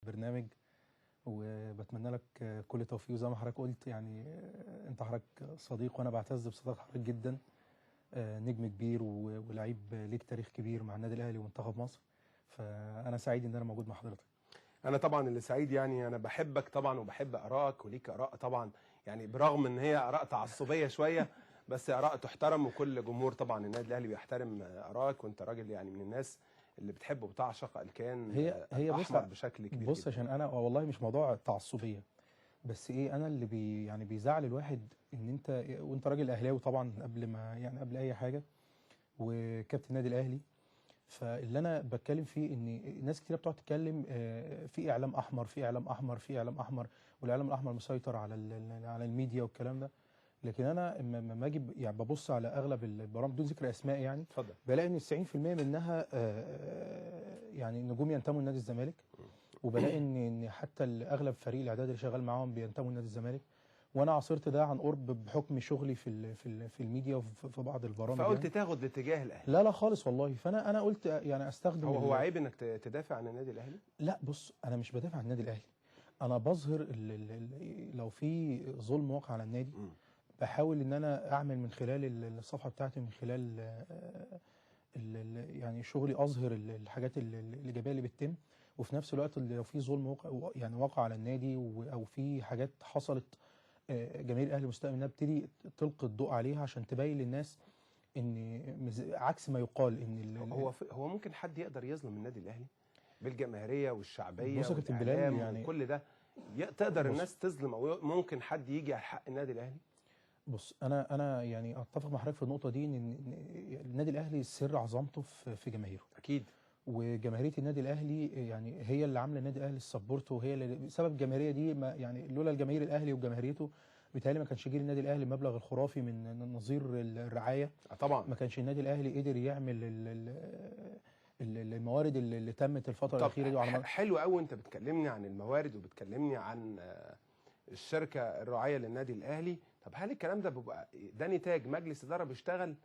برنامج، وبتمنى لك كل توفيق. وزي ما حضرتك قلت يعني انت حضرتك صديق وانا بعتز بصداقة حضرتك جدا. نجم كبير ولعيب ليك تاريخ كبير مع النادي الاهلي ومنتخب مصر، فانا سعيد ان انا موجود مع حضرتك. انا طبعا اللي سعيد، يعني انا بحبك طبعا وبحب ارائك، وليك اراء طبعا يعني برغم ان هي اراء تعصبيه شويه بس اراء تحترم، وكل جمهور طبعا النادي الاهلي بيحترم ارائك، وانت راجل يعني من الناس اللي بتحب وبتعشق الكيان الاحمر بشكل كبير بص جدا. عشان انا والله مش موضوع تعصبيه، بس ايه انا اللي يعني بيزعل الواحد ان انت وانت راجل اهلاوي طبعا قبل ما يعني قبل اي حاجه وكابتن النادي الاهلي. فاللي انا بتكلم فيه ان ناس كتير بتقعد تتكلم في اعلام احمر في اعلام احمر في اعلام احمر، والاعلام الاحمر مسيطر على الميديا والكلام ده. لكن انا لما اجي يعني ببص على اغلب البرامج بدون ذكر اسماء يعني اتفضل. بلاقي ان 90% منها يعني نجوم ينتموا لنادي الزمالك، وبلاقي ان حتى اغلب فريق الاعداد اللي شغال معاهم بينتموا لنادي الزمالك. وانا عاصرت ده عن قرب بحكم شغلي في الميديا وفي بعض البرامج. فقلت يعني تاخد الاتجاه الاهلي؟ لا خالص والله. فانا قلت يعني استخدم هو عيب انك تدافع عن النادي الاهلي؟ لا بص، انا مش بدافع عن النادي الاهلي، انا بظهر لو في ظلم واقع على النادي بحاول ان انا اعمل من خلال الصفحه بتاعتي، من خلال يعني شغلي اظهر الحاجات الايجابيه اللي بتتم، وفي نفس الوقت لو في ظلم واقع على النادي او في حاجات حصلت جماهير الاهلي مستاء منها ابتدي تلقي الضوء عليها عشان تبين للناس ان عكس ما يقال ان هو ممكن حد يقدر يظلم النادي الاهلي بالجماهيريه والشعبيه بص يا كابتن بلال يعني وكل ده؟ تقدر الناس تظلم او ممكن حد يجي على حق النادي الاهلي؟ بص انا يعني اتفق مع حضرتك في النقطه دي ان النادي الاهلي سر عظمته في جماهيره اكيد، وجماهيريه النادي الاهلي يعني هي اللي عامله النادي الاهلي السبورت، وهي اللي بسبب الجماهيريه دي ما يعني لولا الجماهير الاهلي وجماهيريته بيتهيألي ما كانش جيل النادي الاهلي المبلغ الخرافي من نظير الرعايه. طبعا ما كانش النادي الاهلي قدر يعمل الموارد اللي تمت الفتره الاخيره دي. طب حلو قوي انت بتكلمني عن الموارد وبتكلمني عن الشركه الراعيه للنادي الاهلي. طب هل الكلام ده بيبقى ده نتاج مجلس اداره بيشتغل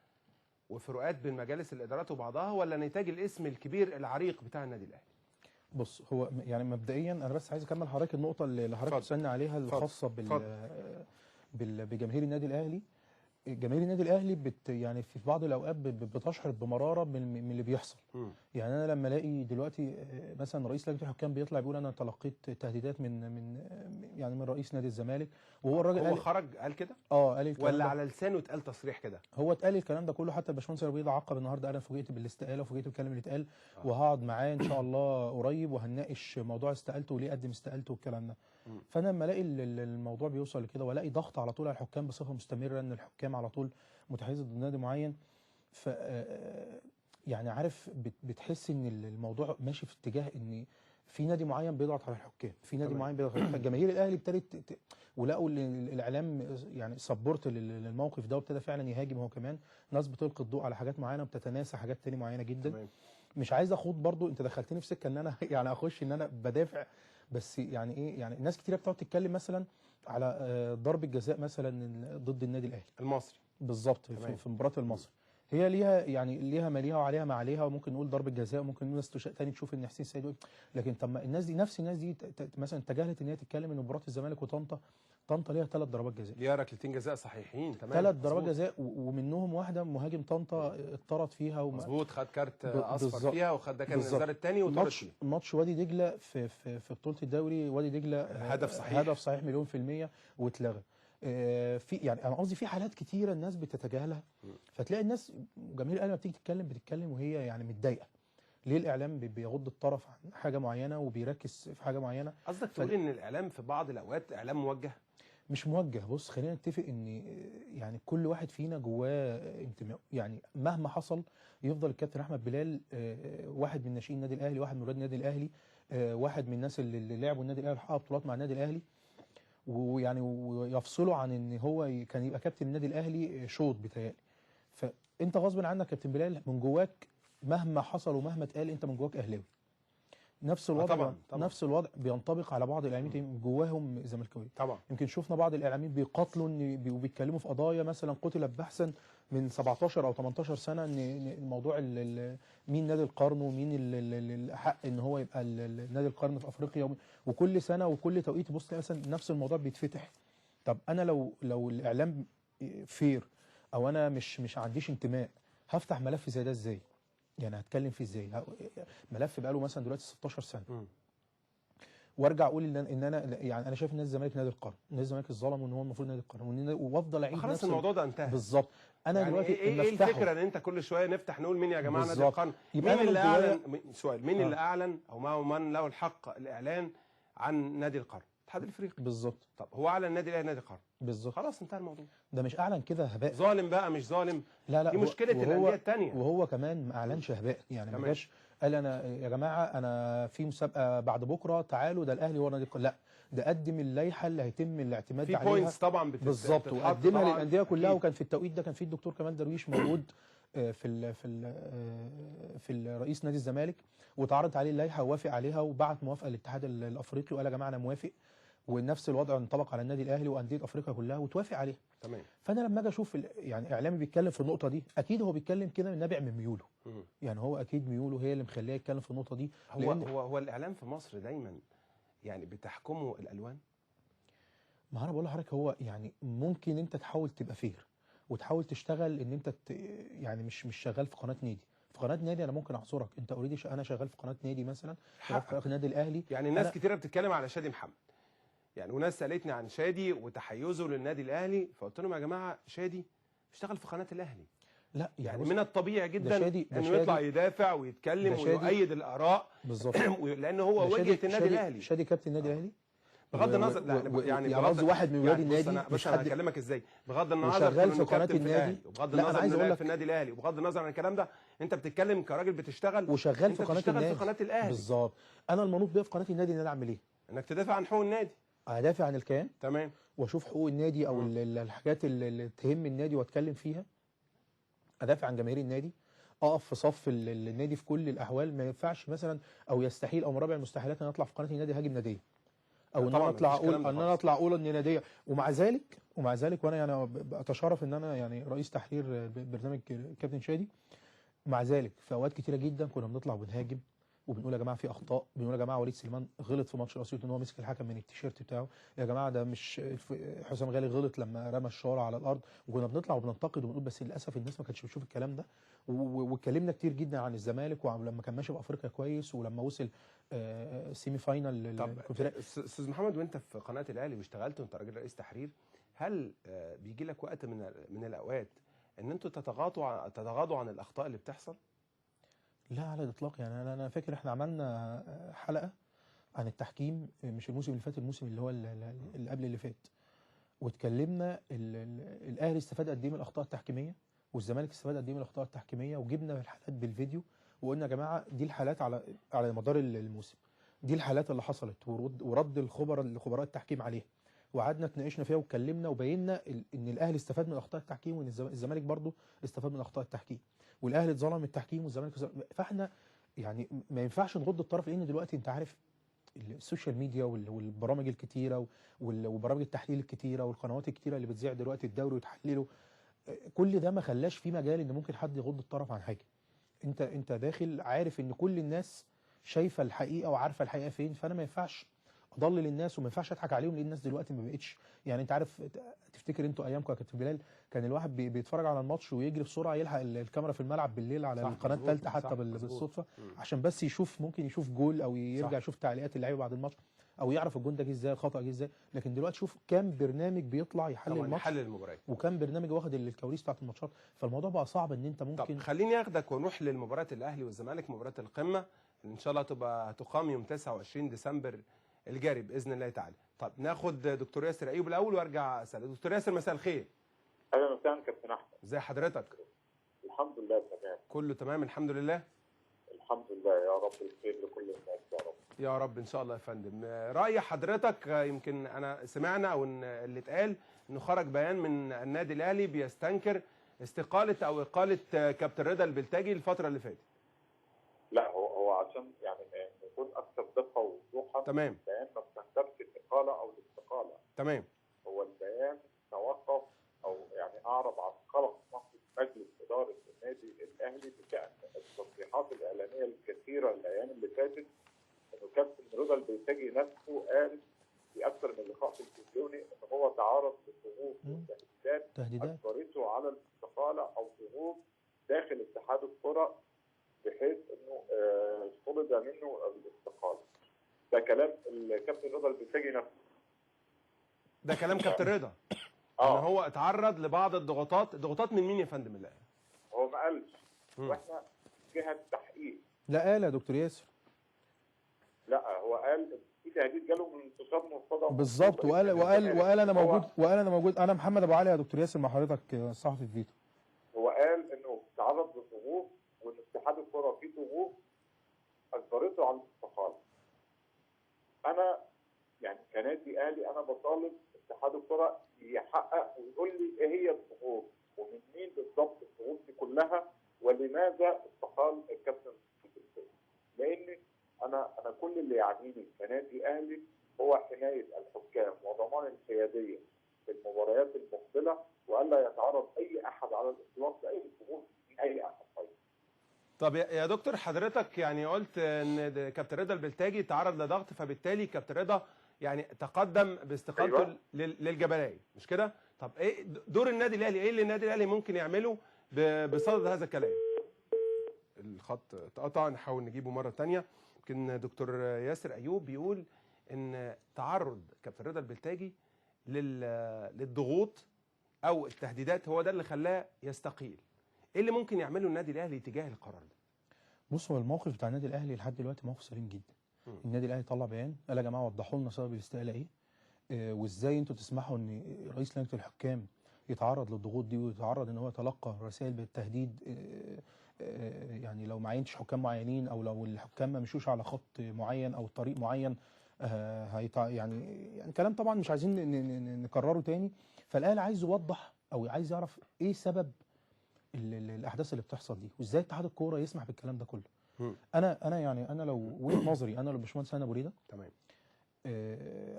وفروقات بين مجالس الادارات وبعضها، ولا نتاج الاسم الكبير العريق بتاع النادي الاهلي؟ بص هو يعني مبدئيا انا بس عايز اكمل حضرتك النقطه اللي حضرتك بتسالني عليها الخاصه بجماهير النادي الاهلي. جماهير النادي الاهلي يعني في بعض الاوقات بتشعر بمراره من اللي بيحصل. يعني انا لما الاقي دلوقتي مثلا رئيس لجنه الحكام بيطلع بيقول انا تلقيت تهديدات من رئيس نادي الزمالك، وهو الراجل هو خرج قال كده؟ قال الكلام ولا ده على لسانه اتقال تصريح كده؟ هو اتقال الكلام ده كله. حتى الباشمهندس ربيع عقب النهارده انا فوجئت بالاستقاله وفوجئت بالكلام اللي اتقال، وهقعد معاه ان شاء الله قريب وهنناقش موضوع استقالته وليه قدم استقالته والكلام ده. فانا لما الاقي الموضوع بيوصل لكده والاقي ضغط على طول على الحكام بصفه مستمره، ان الحكام على طول متحيزه ضد نادي معين، ف يعني عارف بتحس ان الموضوع ماشي في اتجاه ان في نادي معين بيضغط على الحكام، في نادي معين بيضغط على الحكام. جماهير الاهلي ابتدت ولقوا الاعلام يعني سبورت للموقف ده، وابتدى فعلا يهاجم هو كمان. ناس بتلقي الضوء على حاجات معينه وبتتناسى حاجات تاني معينه جدا. تمام. مش عايز اخوض برضو، انت دخلتني في سكه ان انا يعني اخش ان انا بدافع، بس يعني ايه، يعني ناس كتيره بتقعد تتكلم مثلا على ضربه جزاء مثلا ضد النادي الاهلي المصري بالظبط في مباراه المصري. هي ليها يعني ليها ما ليها وعليها ما عليها، وممكن نقول ضربه جزاء، وممكن ناس تاني تشوف ان حسين السيد. لكن طب ما الناس دي نفس الناس دي مثلا تجاهلت ان هي تتكلم ان مباراه الزمالك وطنطا ليها 3 ضربات جزاء، ليها ركلتين جزاء صحيحين. تمام، 3 ضربات جزاء، ومنهم واحده مهاجم طنطا اتطرد فيها مظبوط، خد كارت اصفر فيها، وخد ده كان الانذار الثاني وطرد فيه. ماتش وادي دجله في بطوله الدوري، وادي دجله هدف صحيح مليون في المية واتلغى. في يعني انا قصدي في حالات كتيره الناس بتتجاهلها، فتلاقي الناس جماهير الاهلي لما بتيجي بتتكلم وهي يعني متضايقه. ليه الاعلام بيغض الطرف عن حاجه معينه وبيركز في حاجه معينه؟ قصدك تقول ان الاعلام في بعض الاوقات اعلام موجه؟ مش موجه. بص خلينا نتفق ان يعني كل واحد فينا جواه انتماء، يعني مهما حصل يفضل الكابتن احمد بلال واحد من ناشئين النادي الاهلي، واحد من ولاد النادي الاهلي، واحد من الناس اللي لعبوا النادي الاهلي وحققوا بطولات مع النادي الاهلي، ويعني ويفصله عن ان هو كان يبقى كابتن النادي الاهلي شوط بيتهيألي. فانت غصب عنك كابتن بلال من جواك مهما حصل ومهما اتقال انت من جواك اهلاوي. نفس الوضع طبعا. نفس الوضع بينطبق على بعض الاعلاميين جواهم زملكاويه. طبعا يمكن شفنا بعض الاعلاميين بيقاتلوا وبيتكلموا في قضايا مثلا قتلت بحثا من 17 او 18 سنه ان الموضوع مين نادي القرن ومين الاحق ان هو يبقى نادي القرن في افريقيا، وكل سنه وكل توقيت بص مثلا نفس الموضوع بيتفتح. طب انا لو الاعلام فير او انا مش عنديش انتماء، هفتح ملف زي ده ازاي؟ يعني هتكلم فيه ازاي؟ ملف بقاله مثلا دلوقتي 16 سنه وارجع اقول ان انا يعني انا شايف ان نادي الزمالك نادي القرن، نادي الزمالك الظلم وان هو المفروض نادي القرن، وافضل اعيد خلاص الموضوع ده انتهى بالظبط. انا يعني دلوقتي ايه الفكره ان انت كل شويه نفتح نقول مين يا جماعه نادي القرن؟ مين اللي اعلن سؤال مين اللي اعلن او من له الحق الاعلان عن نادي القرن؟ الاتحاد الافريقي بالظبط. طب هو اعلن النادي الاهلي نادي القرن بالظبط، خلاص انتهى الموضوع. ده مش اعلن كده هباء، ظالم بقى مش ظالم، لا دي مشكله الانديه الثانيه. وهو كمان ما اعلنش هباء، يعني ما جاش قال انا يا جماعه انا في مسابقه بعد بكره تعالوا ده الاهلي هو نادي القرن، لا ده قدم اللائحه اللي هيتم الاعتماد عليها في بوينتس طبعا بالظبط، وقدمها للانديه كلها. وكان في التوقيت ده كان في الدكتور كمال درويش موجود في رئيس نادي الزمالك، واتعرضت عليه اللائحه ووافق عليها وبعت موافقه للاتحاد الافريقي وقال يا جماعه انا موافق، ونفس الوضع انطبق على النادي الاهلي وانديه افريقيا كلها وتوافق عليه. تمام. فانا لما اجي اشوف يعني اعلامي بيتكلم في النقطه دي، اكيد هو بيتكلم كده من نابع من ميوله. يعني هو اكيد ميوله هي اللي مخليه يتكلم في النقطه دي. هو الاعلام في مصر دايما يعني بتحكمه الالوان. ما انا بقول لحضرتك هو يعني ممكن انت تحاول تبقى فير وتحاول تشتغل ان انت يعني مش شغال في قناه نادي. في قناه نادي انا ممكن اعذرك، انت اوريدي انا شغال في قناه نادي مثلا في النادي الاهلي. يعني الناس كتيره بتتكلم على شادي محمد، يعني وناس سالتني عن شادي وتحيزه للنادي الاهلي، فقلت لهم يا جماعه شادي اشتغل في قناه الاهلي. لا يعني من الطبيعي جدا انه شادي يطلع يدافع ويتكلم ويؤيد الاراء بالظبط لان هو وجهه النادي الاهلي. شادي كابتن النادي الاهلي بغض النظر يعني قصدي واحد من ولاد النادي. بس انا هكلمك ازاي بغض النظر شغال في قناه النادي وبغض النظر انه لاعب في النادي الاهلي وبغض النظر عن الكلام ده، انت بتتكلم كراجل بتشتغل وشغال في قناه النادي. في قناه الاهلي بالظبط. انا المنوط بيا في قناه النادي ان انا اعمل ايه؟ انك تدافع عن حقوق النادي. ادافع عن الكيان. تمام. واشوف حقوق النادي او الحاجات اللي تهم النادي واتكلم فيها. ادافع عن جماهير النادي، اقف في صف النادي في كل الاحوال. ما ينفعش مثلا او يستحيل او من رابع المستحيلات ان اطلع في قناه النادي هاجم ناديه، او ان انا اطلع اقول ان ناديه. ومع ذلك وانا يعني اتشرف ان انا يعني رئيس تحرير برنامج كابتن شادي. مع ذلك في اوقات كتيره جدا كنا بنطلع وبنهاجم وبنقول يا جماعه في اخطاء، بنقول يا جماعه وليد سليمان غلط في ماتش الاسيوط ان هو مسك الحكم من التيشيرت بتاعه، يا جماعه ده مش حسام غالي غلط لما رمى الشاره على الارض. وكنا بنطلع وبننتقد وبنقول، بس للاسف الناس ما كانتش بتشوف الكلام ده. واتكلمنا كتير جدا عن الزمالك ولما كان ماشي في افريقيا كويس ولما وصل سيمي فاينال. طب استاذ محمد، وانت في قناه الاهلي واشتغلت وانت راجل رئيس تحرير، هل بيجي لك وقت من الاوقات ان انتوا تتغاضوا عن الاخطاء اللي بتحصل؟ لا على الاطلاق. يعني انا فاكر احنا عملنا حلقه عن التحكيم، مش الموسم اللي فات، الموسم اللي هو اللي قبل اللي فات، واتكلمنا الاهلي استفاد قد ايه من الاخطاء التحكيميه والزمالك استفاد قد ايه من الاخطاء التحكيميه، وجبنا الحالات بالفيديو وقلنا يا جماعه دي الحالات على مدار الموسم، دي الحالات اللي حصلت ورد الخبراء التحكيم عليها، وقعدنا اتناقشنا فيها واتكلمنا وبينا ان الاهلي استفاد من اخطاء التحكيم وان الزمالك برضه استفاد من اخطاء التحكيم، والاهلي اتظلم التحكيم والزمالك. فاحنا يعني ما ينفعش نغض الطرف، لان دلوقتي انت عارف السوشيال ميديا والبرامج الكتيره وبرامج التحليل الكتيره والقنوات الكتيره اللي بتذيع دلوقتي الدوري وتحليله، كل ده ما خلاش في مجال ان ممكن حد يغض الطرف عن حاجه. انت داخل عارف ان كل الناس شايفه الحقيقه وعارفه الحقيقه فين، فانا ما ينفعش اضلل الناس وما ينفعش اضحك عليهم، لان الناس دلوقتي ما بقتش يعني انت عارف. تفتكر انتوا ايامكم يا كابتن بلال كان الواحد بيتفرج على الماتش ويجري بسرعه يلحق الكاميرا في الملعب بالليل على القناه الثالثه حتى بالصدفه عشان بس ممكن يشوف جول او يرجع يشوف تعليقات اللعيبه بعد الماتش او يعرف الجون ده جه ازاي، الخطا جه ازاي. لكن دلوقتي شوف كام برنامج بيطلع يحلل الماتش وكام برنامج واخد الكواليس بتاعت الماتشات، فالموضوع بقى صعب ان انت ممكن. طب خليني اخدك ونروح للمباراه الاهلي والزمالك، مباراه القمه اللي ان شاء الله هتقام يوم 29 ديسمبر الجاري باذن الله تعالى. طب ناخد دكتور ياسر ايوب الاول وارجع اسال دكتور ياسر. مساء الخير. اهلا وسهلا كابتن احمد. ازي حضرتك؟ الحمد لله تمام. كله تمام الحمد لله. الحمد لله يا رب الخير لكل الناس يا رب. يا رب ان شاء الله يا فندم. راي حضرتك، يمكن انا سمعنا او اللي اتقال انه خرج بيان من النادي الاهلي بيستنكر استقاله او اقاله كابتن رضا البلتاجي الفتره اللي فاتت. لا هو عشان يعني نكون دقه ووضوحا. تمام البيان ما بتهدفش الاقاله او الاستقاله. تمام هو البيان توقف او يعني اعرب عن قلق مجلس اداره النادي الاهلي بشان التصريحات الاعلاميه الكثيره الايام اللي فاتت انه كابتن رضا البلتاجي نفسه قال في اكثر من لقاء تلفزيوني ان هو تعرض لضغوط تهديدات اجبرته على الاستقاله او ضغوط داخل اتحاد الكره بحيث انه طلب منه الاستقاله. ده كلام الكابتن رضا البلتاجي نفسه. ده كلام كابتن رضا ان هو اتعرض لبعض الضغوطات من مين يا فندم؟ الله هو ما قالش واحنا جهه تحقيق. لا قال يا دكتور ياسر. لا هو قال في تهديد جاله من انتصاب مرتضى بالظبط، وقال انا موجود انا محمد ابو علي يا دكتور ياسر مع حضرتك صحفي فيتو. هو قال انه تعرض لضغوط وان اتحاد الكره فيه ضغوط اجبرته على الاستقاله. انا يعني كنادي اهلي انا بطالب اتحاد الكره يحقق ويقول لي ايه هي الضغوط ومن مين بالضبط الضغوط دي كلها ولماذا استقال الكابتن البلتاجي. لان انا كل اللي يعنيني كنادي اهلي هو حمايه الحكام وضمان الحياديه في المباريات المقبله والا يتعرض اي احد على الاطلاق لاي ضغوط من اي احد. طب يا دكتور حضرتك يعني قلت ان كابتن رضا البلتاجي تعرض لضغط فبالتالي كابتن رضا يعني تقدم باستقالته أيوة. للجبلايه مش كده؟ طب ايه دور النادي الاهلي؟ ايه اللي النادي الاهلي ممكن يعمله بصدد هذا الكلام؟ الخط اتقطع، نحاول نجيبه مره ثانيه. يمكن دكتور ياسر ايوب بيقول ان تعرض كابتن رضا البلتاجي للضغوط او التهديدات هو ده اللي خلاه يستقيل. ايه اللي ممكن يعمله النادي الاهلي تجاه القرار ده؟ بص، هو الموقف بتاع النادي الاهلي لحد دلوقتي موقف سليم جدا. النادي الاهلي طلع بيان قال يا جماعه وضحوا لنا سبب الاستقاله ايه، وازاي انتوا تسمحوا ان رئيس لجنه الحكام يتعرض للضغوط دي ويتعرض ان هو يتلقى رسائل بالتهديد، يعني لو ما عينتش حكام معينين او لو الحكام ما مشوش على خط معين او طريق معين يعني كلام طبعا مش عايزين نكرره تاني. فالاهلي عايز يوضح او عايز يعرف ايه سبب الاحداث اللي بتحصل دي وازاي اتحاد الكوره يسمح بالكلام ده كله. انا لو وجهه نظري انا لو باشمهندس هاني ابو ريده تمام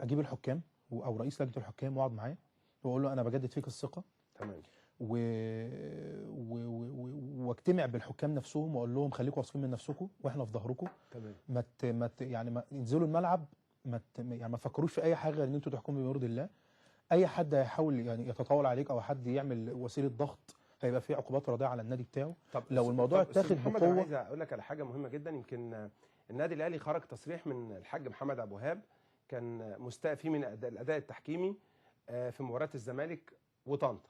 اجيب الحكام او رئيس لجنه الحكام واقعد معاه واقول له انا بجدد فيك الثقه. تمام واجتمع بالحكام نفسهم واقول لهم خليكم واثقين من نفسكم واحنا في ظهركم. تمام ما ينزلوا الملعب ما تفكروش في اي حاجه غير ان انتوا تحكموا بما يرضي الله. اي حد هيحاول يعني يتطاول عليك او حد يعمل وسيله ضغط هيبقى فيه عقوبات رادعه على النادي بتاعه. طب لو الموضوع اتاخد محمد بقوه. انا عايز اقول لك على حاجه مهمه جدا. يمكن النادي الاهلي خرج تصريح من الحاج محمد ابو وهاب كان مستاء فيه من الاداء التحكيمي في مباراه الزمالك وطنطا،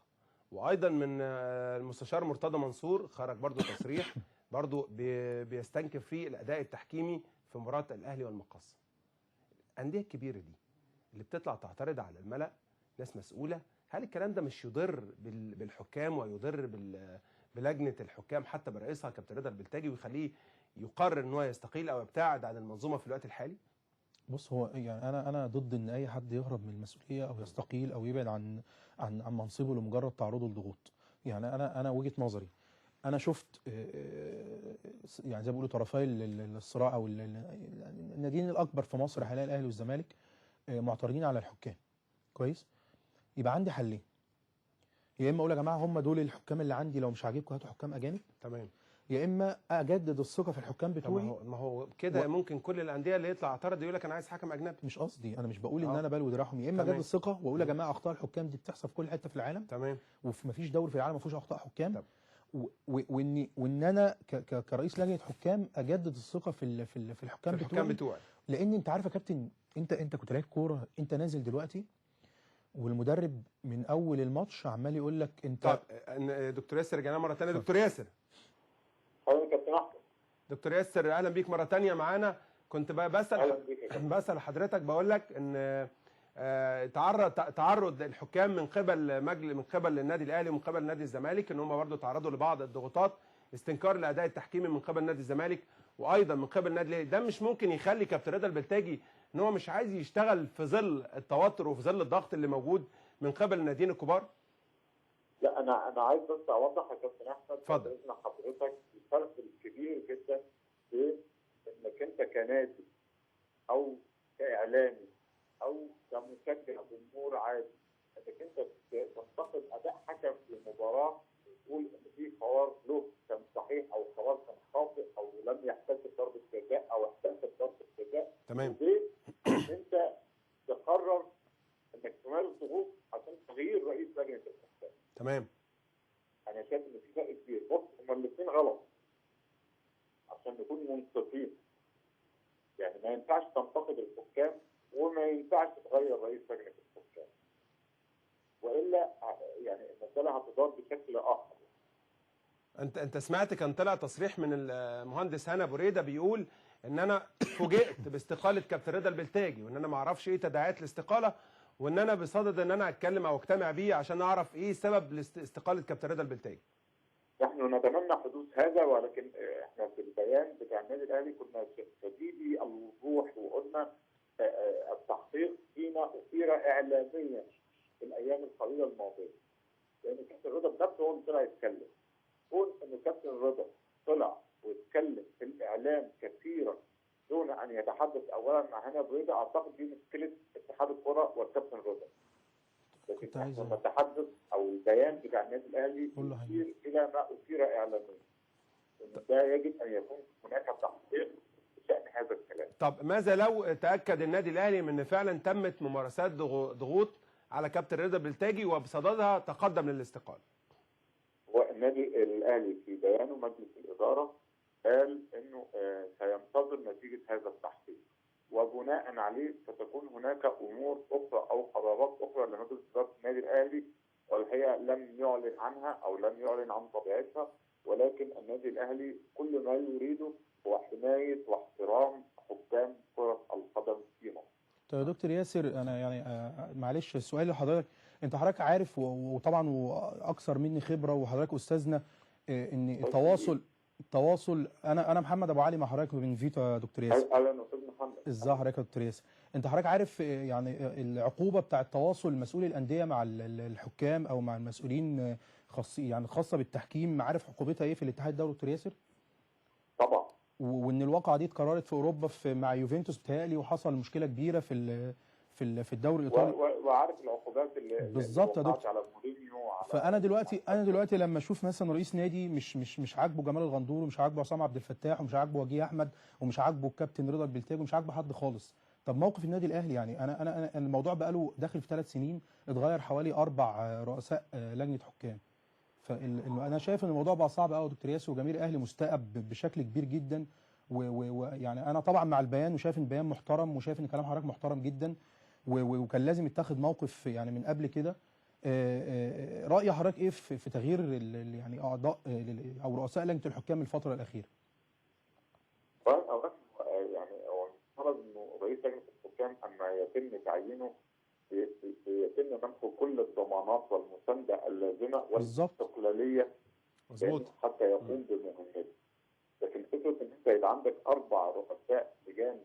وايضا من المستشار مرتضى منصور خرج برضو تصريح برضو بيستنكر فيه الاداء التحكيمي في مباراه الاهلي والمقصه. الانديه الكبيره دي اللي بتطلع تعترض على الملأ ناس مسؤوله، هل الكلام ده مش يضر بالحكام ويضر بلجنه الحكام حتى برئيسها كابتن رضا البلتاجي ويخليه يقرر ان هو يستقيل او يبتعد عن المنظومه في الوقت الحالي؟ بص، هو يعني انا ضد ان اي حد يهرب من المسؤوليه او يستقيل او يبعد عن منصبه لمجرد تعرضه لضغوط. يعني انا وجهه نظري انا شفت يعني زي ما بيقولوا طرفي الصراع او الناديين الاكبر في مصر حاليا الاهلي والزمالك معترضين على الحكام. كويس، يبقى عندي حلين. يا اما اقول يا جماعه هم دول الحكام اللي عندي، لو مش عاجبكم هاتوا حكام اجانب. تمام. يا اما اجدد الثقه في الحكام بتوعي. ما هو كده ممكن كل الانديه اللي يطلع اعترض يقول لك انا عايز حكم اجنبي. مش قصدي، انا مش بقول ان انا بلوي دراعهم. يا اما اجدد الثقه واقول يا جماعه اخطاء الحكام دي بتحصل في كل حته في العالم. تمام. وما فيش دوري في العالم ما فيهوش اخطاء حكام. وان انا كرئيس لجنه حكام اجدد الثقه في الحكام بتوعي. لان انت عارف يا كابتن، انت كنت لعيب كوره، انت نازل دلوقتي والمدرب من اول الماتش عمال يقول لك انت. طب دكتور ياسر رجعنا مره ثانيه. دكتور ياسر. حضرتك كابتن احمد. دكتور ياسر اهلا بيك مره ثانيه معانا. كنت بسال حضرتك بقول لك ان تعرض الحكام من قبل النادي الاهلي ومن قبل نادي الزمالك ان هم برضه تعرضوا لبعض الضغوطات، استنكار الاداء التحكيمي من قبل نادي الزمالك وايضا من قبل النادي الاهلي. ده مش ممكن يخلي كابتن رضا البلتاجي ان هو مش عايز يشتغل في ظل التوتر وفي ظل الضغط اللي موجود من قبل الناديين الكبار؟ لا انا عايز بس اوضح يا كابتن احمد. اتفضل. باذن حضرتك الفرق الكبير جدا بين انك انت كنادي او كاعلامي او كمشجع جمهور عادي، انك انت تنتقد اداء حكم في مباراه وتقول ان في قرار له كان صحيح او قرار كان خاطئ او لم يحتسب ضربه جزاء او احتسب ضربه جزاء، تمام. وبين انت تقرر انك تمارس ضغوط عشان تغيير رئيس لجنه الحكام. تمام. انا شايف ان في فرق كبير. بص، هما الاثنين غلط عشان نكون منصفين. يعني ما ينفعش تنتقد الحكام وما ينفعش تغير رئيس لجنه الحكام، والا يعني المساله هتدار بشكل اخر. انت سمعت كان طلع تصريح من المهندس هاني ابو ريده بيقول ان انا فوجئت باستقاله كابتن رضا البلتاجي، وان انا ما اعرفش ايه تداعيات الاستقاله، وان انا بصدد ان انا اتكلم او اجتمع بيه عشان اعرف ايه سبب استقاله كابتن رضا البلتاجي. نحن نتمنى حدوث هذا، ولكن احنا في البيان بتاع النادي الاهلي كنا شديدي الوضوح وقلنا التحقيق فيما اثير اعلاميا في الايام القليله الماضيه. لان كابتن رضا بنفسه هو اللي طلع يتكلم. قول ان كابتن رضا طلع واتكلم في الاعلام كثيرا دون ان يتحدث اولا مع هاني ابو ريده، اعتقد دي مشكله اتحاد الكره والكابتن رضا. لكن احنا نتحدث او البيان بتاع النادي الاهلي يشير الى ما اثير اعلاميا. ان ده يجب ان يكون هناك تحقيق بشان هذا الكلام. طب ماذا لو تاكد النادي الاهلي من ان فعلا تمت ممارسات ضغوط على كابتن رضا البلتاجي وبصددها تقدم للاستقاله؟ هو النادي الاهلي في بيانه مجلس الاداره قال انه سينتظر نتيجه هذا التحقيق، وبناء عليه ستكون هناك امور اخرى او قرارات اخرى لمجلس اداره النادي الاهلي، والحقيقه لم يعلن عنها او لم يعلن عن طبيعتها. ولكن النادي الاهلي كل ما يريده هو حمايه واحترام حكام كره القدم في مصر. طيب يا دكتور ياسر، انا يعني معلش السؤال لحضرتك، انت حضرتك عارف وطبعا واكثر مني خبره وحضرتك استاذنا ان التواصل انا محمد ابو علي مع حضرتك من فيتو يا دكتور ياسر. اهلا استاذ محمد. ازي حضرتك يا دكتور ياسر؟ انت حضرتك عارف يعني العقوبه بتاع التواصل مسؤولي الانديه مع الحكام او مع المسؤولين خاصه بالتحكيم، عارف عقوبتها ايه في الاتحاد الدولي دكتور ياسر؟ طبعا. وان الواقعه دي اتكررت في اوروبا مع يوفنتوس بتهيألي، وحصل مشكله كبيره في الدوري الايطالي. وعارف العقوبات اللي بالظبط يا دكتور. على مورينيو. فانا دلوقتي لما اشوف مثلا رئيس نادي مش عاجبه جمال الغندور، ومش عاجبه عصام عبد الفتاح، ومش عاجبه وجيه احمد، ومش عاجبه الكابتن رضا البلتاجي، ومش عاجبه حد خالص، طب موقف النادي الاهلي يعني انا الموضوع بقاله داخل في 3 سنين، اتغير حوالي 4 رؤساء لجنه حكام. فانا شايف ان الموضوع بقى صعب قوي يا دكتور ياسر، وجماهير الاهلي مستائب بشكل كبير جدا. ويعني انا طبعا مع البيان، وشايف ان البيان محترم، وشايف ان كلام حضرتك محترم جدا، وكان لازم يتخذ موقف يعني من قبل كده. رأي حضرتك ايه في تغيير يعني اعضاء او رؤساء لجنه الحكام الفتره الاخيره؟ يعني هو المفترض انه رئيس لجنه الحكام اما يتم تعيينه يتم منحه كل الضمانات والمسانده اللازمه والاستقلاليه حتى يقوم بمهمته. لكن فكره ان انت يبقى عندك 4 رؤساء لجان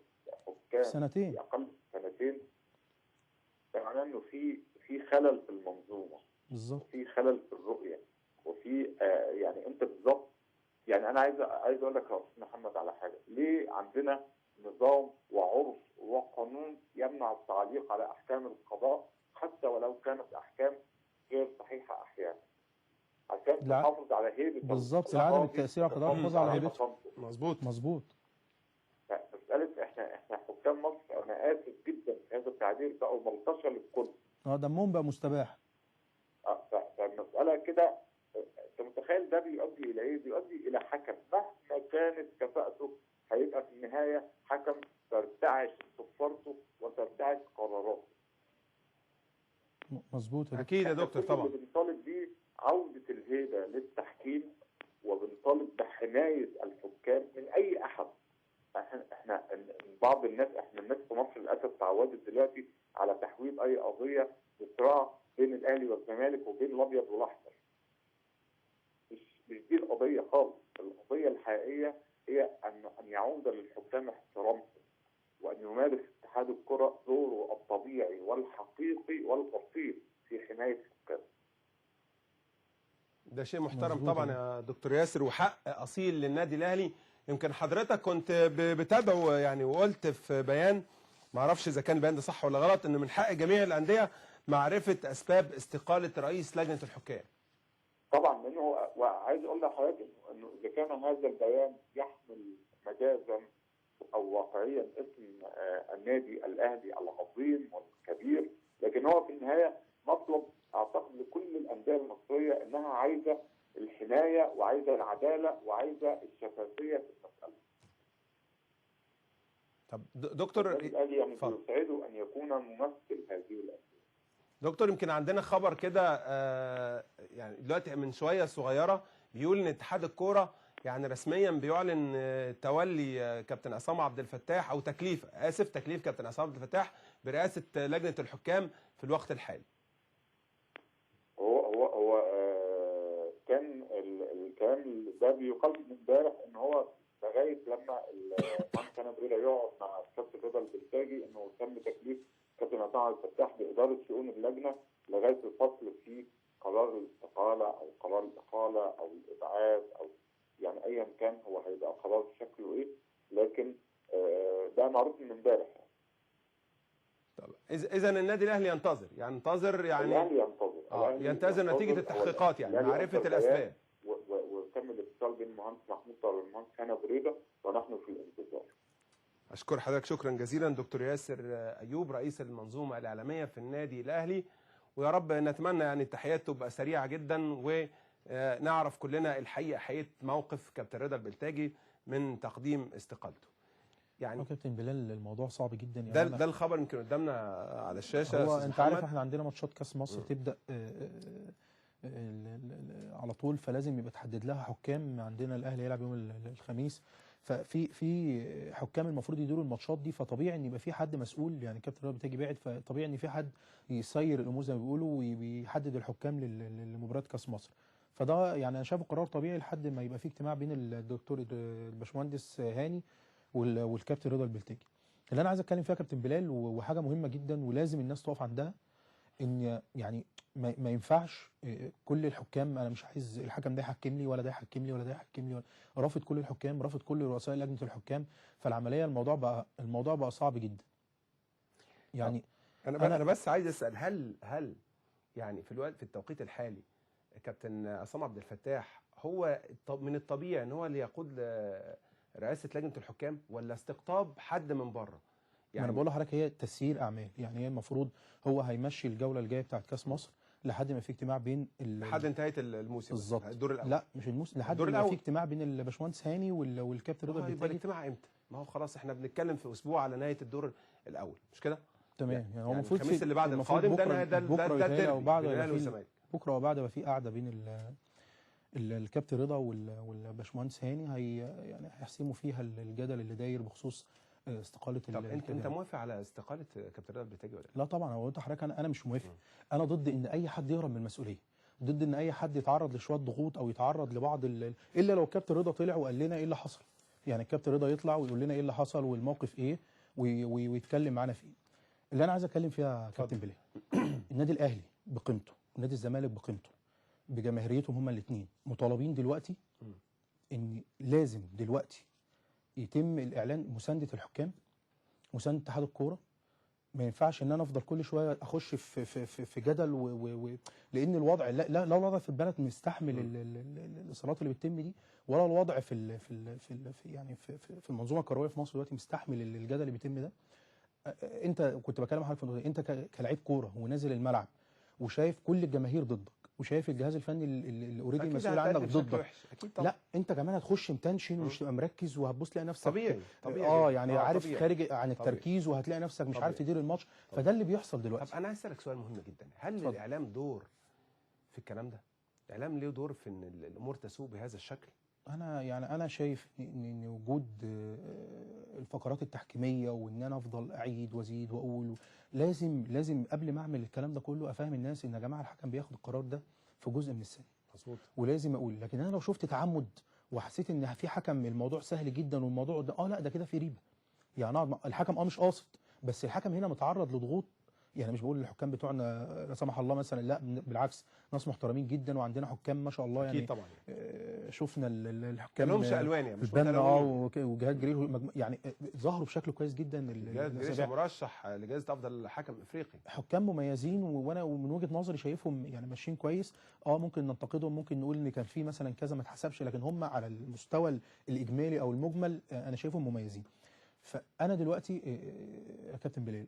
حكام سنتين، في اقل من سنتين، ده معناه انه في خلل في المنظومه. بالظبط. وفي خلل في الرؤيه، وفي يعني انت بالظبط. يعني انا عايز اقول لك يا استاذ محمد على حاجه. ليه عندنا نظام وعرف وقانون يمنع التعليق على احكام القضاء حتى ولو كانت احكام غير صحيحه احيانا؟ عشان تحافظ على هيبه. بالظبط، لعدم التاثير على القضاء، الحفاظ على هيبته. مظبوط. مساله احنا حكام مصر، انا اسف جدا في هذا التعبير، بقوا ملطشه للكل. دمهم بقى مستباح. فالمساله كده، انت متخيل ده بيؤدي الى ايه؟ بيؤدي الى حكم مهما كانت كفاءته هيبقى في النهايه حكم ترتعش صفارته وترتعش قراراته. مظبوط. اكيد يا دكتور. طبعا اللي بنطالب بيه عوده الهيبه للتحكيم، وبنطالب بحمايه الحكام من اي احد. احنا بعض الناس في مصر للاسف تعودت دلوقتي على تحويل اي قضيه بصراع بين الاهلي والزمالك وبين الابيض والاحمر. مش دي القضيه خالص. القضيه الحقيقيه هي ان يعود للحكام احترامهم، وان يمارس اتحاد الكره دوره الطبيعي والحقيقي والاصيل في حمايه الحكام. ده شيء محترم طبعا يا دكتور ياسر، وحق اصيل للنادي الاهلي يمكن حضرتك كنت بتدعو يعني، وقلت في بيان، ما اعرفش اذا كان البيان ده صح ولا غلط، ان من حق جميع الانديه معرفه اسباب استقاله رئيس لجنه الحكام. طبعا، لانه وعايز اقول لحضرتك انه اذا كان هذا البيان يحمل مجازا او واقعيا اسم النادي الاهلي العظيم والكبير، لكن هو في النهايه مطلب اعتقد لكل الانديه المصريه انها عايزه الحمايه وعايزه العداله وعايزه الشفافيه في المساله. طب دكتور النادي الاهلي يعني يسعده ان يكون ممثل هذه الانديه. دكتور، يمكن عندنا خبر كده يعني دلوقتي من شويه صغيره بيقول ان اتحاد الكوره يعني رسميا بيعلن تولي كابتن عصام عبد الفتاح، او تكليف كابتن عصام عبد الفتاح برئاسه لجنه الحكام في الوقت الحالي. هو كان الكلام ده بيقال من امبارح ان هو لغايه لما المهندس هاني أبو ريدة يقعد مع الكابتن رضا البلتاجي انه تم تكليف كابتن عصام عبد الفتاح باداره شؤون اللجنه لغايه الفصل في قرار الاستقاله او قرار الاقاله او الابعاد او يعني ايا كان هو هيبقى قرار شكله ايه، لكن ده معروف من امبارح. طب اذا النادي الاهلي ينتظر الاهلي ينتظر ينتظر نتيجه التحقيقات، يعني معرفه الاسباب. وتم الاتصال بين المهندس محمود طاهر والمهندس هاني أبو ريدة ونحن في الانتظار. اشكر حضرتك شكرا جزيلا دكتور ياسر ايوب، رئيس المنظومه الاعلاميه في النادي الاهلي، ويا رب نتمنى يعني التحيات تبقى سريعه جدا ونعرف كلنا الحقيقه، حقيقه موقف كابتن رضا البلتاجي من تقديم استقالته. يعني كابتن بلال الموضوع صعب جدا يعني. ده الخبر يمكن قدامنا على الشاشه. هو انت عارف احنا عندنا ماتشات كاس مصر تبدا على طول، فلازم يبقى تحدد لها حكام. عندنا الاهلي يلعب يوم الخميس، ففي حكام المفروض يديروا الماتشات دي، فطبيعي ان يبقى في حد مسؤول. يعني كابتن رضا بتاجي بعد، فطبيعي ان في حد يسير الامور زي ما بيقولوا ويحدد الحكام لمباراه كاس مصر. فده يعني انا شايفه قرار طبيعي لحد ما يبقى في اجتماع بين الدكتور الباشمهندس هاني والكابتن رضا البلتاجي. اللي انا عايز اتكلم فيها كابتن بلال وحاجه مهمه جدا ولازم الناس تقف عندها، ان يعني ما ينفعش كل الحكام، انا مش عايز الحكم ده يحكم لي ولا ده يحكم لي ولا ده يحكم لي، رافض كل الحكام، رافض كل رؤساء لجنه الحكام. فالعمليه الموضوع بقى صعب جدا. يعني انا بس عايز اسال، هل يعني في التوقيت الحالي كابتن عصام عبد الفتاح هو من الطبيعي ان هو اللي يقود رئاسه لجنه الحكام، ولا استقطاب حد من بره؟ يعني انا بقول لحضرتك هي تسيير اعمال. يعني هي المفروض هو هيمشي الجوله الجايه بتاعت كاس مصر لحد ما في اجتماع بين لحد انتهايه الموسم بالظبط، الدور الاول. لا مش الموسم، لحد ما في اجتماع بين الباشمهندس هاني والكابتن رضا البلتاجي. يبقى الاجتماع امتى؟ ما هو خلاص احنا بنتكلم في اسبوع على نهايه الدور الاول، مش كده؟ تمام. يعني هو المفروض الخميس اللي بعد القادم ده الديربي وبعد بكره وبعد ما في قعده بين الكابتن رضا والباشمهندس هاني، يعني هيحسموا فيها الجدل اللي داير بخصوص استقاله. طب انت موافق على استقاله كابتن رضا البلتاجي ولا لا؟ طبعا. هو قلت لحضرتك انا مش موافق. انا ضد ان اي حد يهرب من المسؤوليه، ضد ان اي حد يتعرض لشويه ضغوط او يتعرض لبعض الا لو الكابتن رضا طلع وقال لنا ايه اللي حصل. يعني الكابتن رضا يطلع ويقول لنا ايه اللي حصل والموقف ايه ويتكلم معانا فيه. اللي انا عايز اتكلم فيها كابتن بلال، النادي الاهلي بقيمته ونادي الزمالك بقيمته بجماهيريتهم هما الاثنين مطالبين دلوقتي ان لازم دلوقتي يتم الاعلان مسانده الحكام، مسانده اتحاد الكوره. ما ينفعش ان انا افضل كل شويه اخش في جدل لان الوضع لا الوضع في البلد مستحمل الاصرارات اللي بتتم دي، ولا الوضع يعني في المنظومه الكرويه في مصر دلوقتي مستحمل الجدل اللي بيتم ده. انت كنت بكلم حضرتك في انت كلاعب كوره ونازل الملعب وشايف كل الجماهير ضدك، وشايف الجهاز الفني اللي اوريدي المسؤول عنك ضدك. لا انت كمان هتخش متنشن ومش تبقى مركز، وهتبص تلاقي نفسك طبيعي يعني عارف خارج عن التركيز، وهتلاقي نفسك مش عارف تدير الماتش. فده اللي بيحصل دلوقتي. طب انا عايز اسالك سؤال مهم جدا، هل الاعلام دور في الكلام ده؟ الاعلام ليه دور في ان الامور تسوء بهذا الشكل؟ انا شايف ان وجود الفقرات التحكيميه، وان انا افضل اعيد وازيد واقول، لازم قبل ما اعمل الكلام ده كله افهم الناس ان يا جماعه الحكم بياخد القرار ده في جزء من السنه. مظبوط. ولازم اقول. لكن انا لو شفت تعمد وحسيت ان في حكم الموضوع سهل جدا والموضوع ده لا ده كده في ريبه. يعني الحكم مش قاصد، بس الحكم هنا متعرض لضغوط يعني مش بقول الحكام بتوعنا لا سمح الله مثلا، لا بالعكس، ناس محترمين جدا، وعندنا حكام ما شاء الله يعني. اكيد طبعا. شفنا الحكام لهمش الوان يعني، مش البنا متلونين. وجهاد جرير يعني ظهروا بشكل كويس جدا. جهاد جريشة مرشح لجائزه افضل حكم افريقي. حكام مميزين، وانا ومن وجهه نظري شايفهم يعني ماشيين كويس. ممكن ننتقدهم، ممكن نقول ان كان في مثلا كذا ما اتحسبش، لكن هم على المستوى الاجمالي او المجمل انا شايفهم مميزين. فانا دلوقتي يا كابتن بلال،